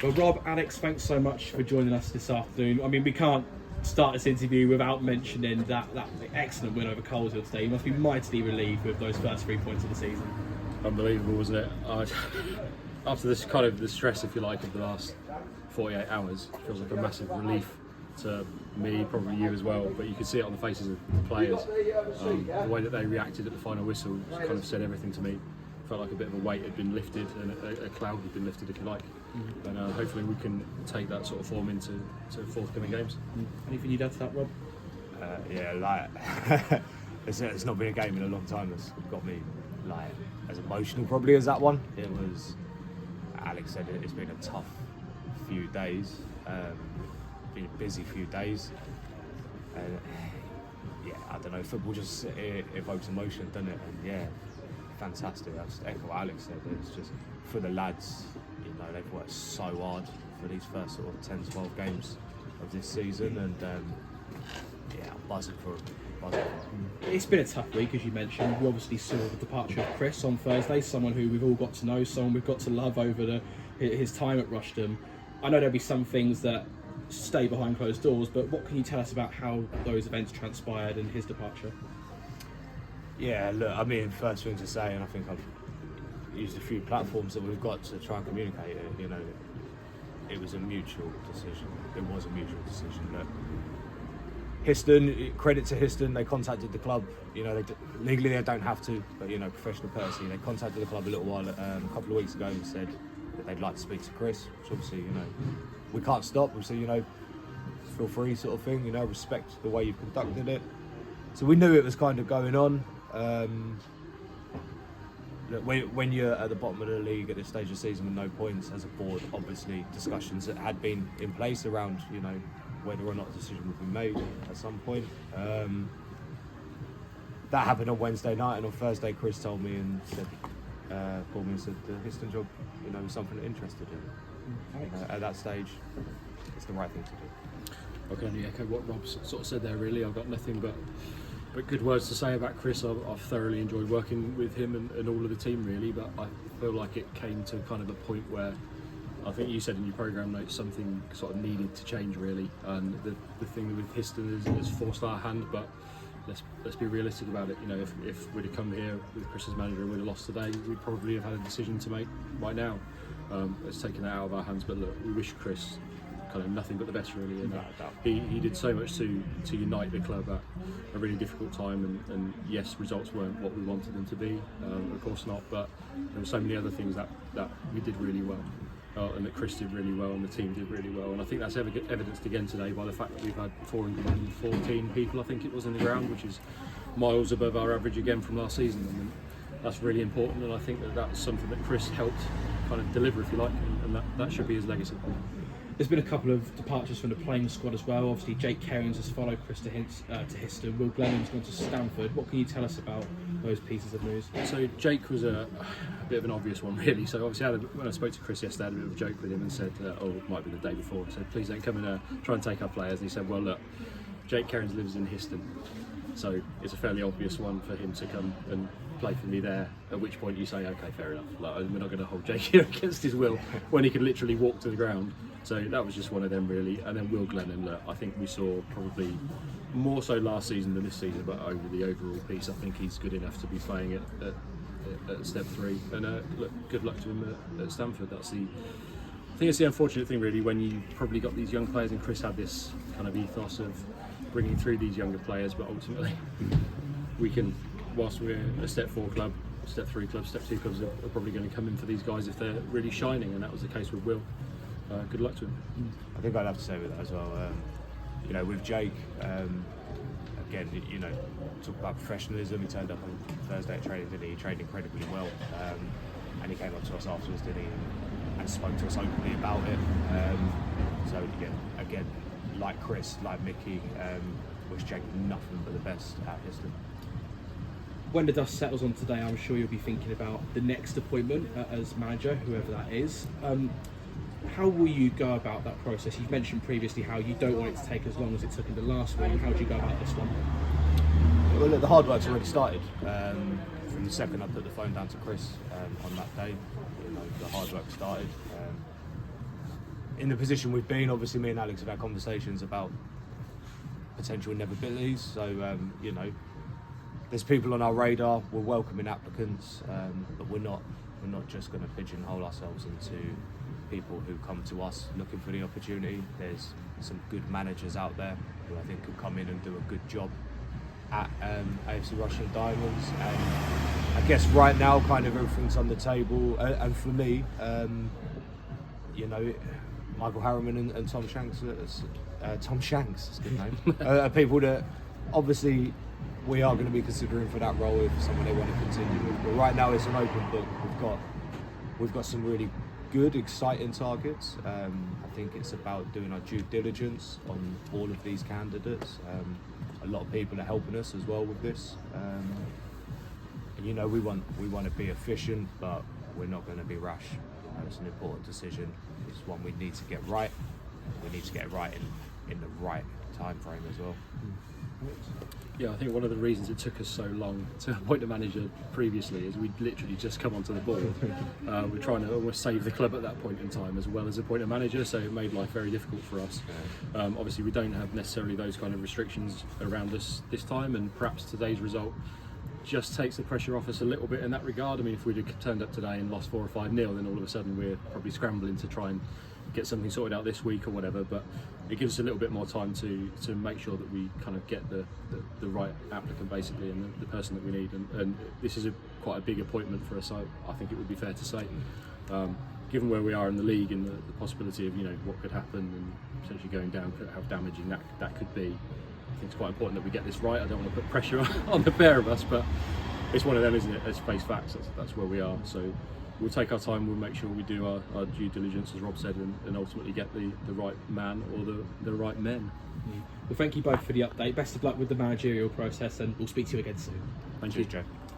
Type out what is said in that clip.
Well, Rob, Alex, thanks so much for joining us this afternoon. I mean, we can't start this interview without mentioning that excellent win over Coleshill today. You must be mightily relieved with those first 3 points of the season. Unbelievable, wasn't it? After this kind of the stress, if you like, of the last 48 hours, it feels like a massive relief to me, probably you as well, but you could see it on the faces of the players. The way that they reacted at the final whistle kind of said everything to me. Felt like a bit of a weight had been lifted and a cloud had been lifted, if you like. And hopefully we can take that sort of form into forthcoming games. Anything you'd add to that, Rob? Yeah, like it's not been a game in a long time that's got me like as emotional probably as that one. It was, Alex said it's been a tough few days, been a busy few days, and yeah, I don't know, football just evokes emotion, doesn't it? And yeah, fantastic. I just echo what Alex said. It's just for the lads, you know, they've worked so hard for these first sort of 10-12 games of this season, and yeah, I'm buzzing for them. It's been a tough week, as you mentioned. We obviously saw the departure of Chris on Thursday, someone who we've all got to know, someone we've got to love over his time at Rushden. I know there'll be some things that stay behind closed doors, but what can you tell us about how those events transpired and his departure? Yeah, look, I mean, first thing to say, and I think I've used a few platforms that we've got to try and communicate it, you know, it was a mutual decision. It was a mutual decision. Look, Histon, credit to Histon, they contacted the club. You know, legally they don't have to, but you know, professional courtesy. They contacted the club a couple of weeks ago, and said that they'd like to speak to Chris. Which obviously, you know, we can't stop. We say, you know, feel free, sort of thing. You know, respect the way you've conducted it. So we knew it was kind of going on. Look, when you're at the bottom of the league at this stage of the season with no points, as a board, obviously discussions that had been in place around, you know, whether or not a decision would be made at some point. That happened on Wednesday night, and on Thursday Chris told me and said, called me and said the Histon job, you know, was something that interested him. At that stage, it's the right thing to do. I can only echo what Rob sort of said there. Really, I've got nothing but good words to say about Chris. I've thoroughly enjoyed working with him and all of the team, really. But I feel like it came to kind of a point where I think you said in your programme notes something sort of needed to change, really. And the thing with Histon is forced our hand, but let's be realistic about it. You know, if we'd have come here with Chris as manager and we'd have lost today, we'd probably have had a decision to make right now. It's taken that out of our hands. But look, we wish Chris kind of nothing but the best, really. And he did so much to unite the club at a really difficult time, and yes, results weren't what we wanted them to be, of course not, but there were so many other things that we did really well, and that Chris did really well and the team did really well, and I think that's evidenced again today by the fact that we've had 414 people, I think it was, in the ground, which is miles above our average again from last season, and that's really important, and I think that's something that Chris helped kind of deliver, if you like, and that should be his legacy. There's been a couple of departures from the playing squad as well. Obviously, Jake Kerrins has followed Chris to Histon. Will Glenham's gone to Stamford. What can you tell us about those pieces of news? So Jake was a bit of an obvious one, really. So obviously, when I spoke to Chris yesterday, I had a bit of a joke with him and said, it might be the day before, I said, please don't come and try and take our players. And he said, well, look, Jake Kerrins lives in Histon, so it's a fairly obvious one for him to come and play for me there, at which point you say, okay, fair enough, like, we're not going to hold Jake here against his will when he can literally walk to the ground. So that was just one of them, really. And then Will Glenham, look, I think we saw probably more so last season than this season, but over the overall piece, I think he's good enough to be playing at step 3. And look, good luck to him at Stamford. I think it's the unfortunate thing, really, when you probably got these young players, and Chris had this kind of ethos of bringing through these younger players, but ultimately we can, whilst we're a step 4 club, step 3 clubs, step 2 clubs are probably going to come in for these guys if they're really shining, and that was the case with Will. Good luck to him. I think I'd have to say with that as well. You know, with Jake, again, you know, talk about professionalism. He turned up on Thursday at training, didn't he? He trained incredibly well, and he came up to us afterwards, didn't he? And spoke to us openly about it. So again, like Chris, like Mickey, wish Jake nothing but the best at Histon. When the dust settles on today, I'm sure you'll be thinking about the next appointment as manager, whoever that is. How will you go about that process? You've mentioned previously how you don't want it to take as long as it took in the last one. How do you go about this one? Well, look, the hard work's already started. From the second I put the phone down to Chris on that day, you know, the hard work started. in the position we've been, obviously me and Alex have had conversations about potential inevitabilities. So you know, there's people on our radar. We're welcoming applicants, but we're not just going to pigeonhole ourselves into people who come to us looking for the opportunity. There's some good managers out there who I think could come in and do a good job at AFC Rushden Diamonds. And I guess right now, kind of everything's on the table. And for me, you know, Michael Harriman and Tom Shanks, is a good name, are people that obviously we are going to be considering for that role if someone they want to continue with. But right now it's an open book. We've got some really good, exciting targets. I think it's about doing our due diligence on all of these candidates. A lot of people are helping us as well with this. And you know, we want to be efficient, but we're not going to be rash. You know, it's an important decision. It's one we need to get right. We need to get it right in the right time frame as well. Yeah, I think one of the reasons it took us so long to appoint a manager previously is we'd literally just come onto the board. We're trying to almost save the club at that point in time, as well as appoint a manager, so it made life very difficult for us. Obviously we don't have necessarily those kind of restrictions around us this time, and perhaps today's result just takes the pressure off us a little bit in that regard. I mean, if we'd have turned up today and lost 4 or 5-0, then all of a sudden we're probably scrambling to try and get something sorted out this week or whatever, but it gives us a little bit more time to make sure that we kind of get the right applicant basically, and the person that we need, and this is quite a big appointment for us. I think it would be fair to say, given where we are in the league and the possibility of, you know, what could happen and potentially going down, how damaging that could be. I think it's quite important that we get this right. I don't want to put pressure on the pair of us, but it's one of them, isn't it? Let's face facts, that's where we are. So we'll take our time, we'll make sure we do our due diligence, as Rob said, and ultimately get the right man or the right men. Well, thank you both for the update. Best of luck with the managerial process, and we'll speak to you again soon. Thank you, Cheers, Joe.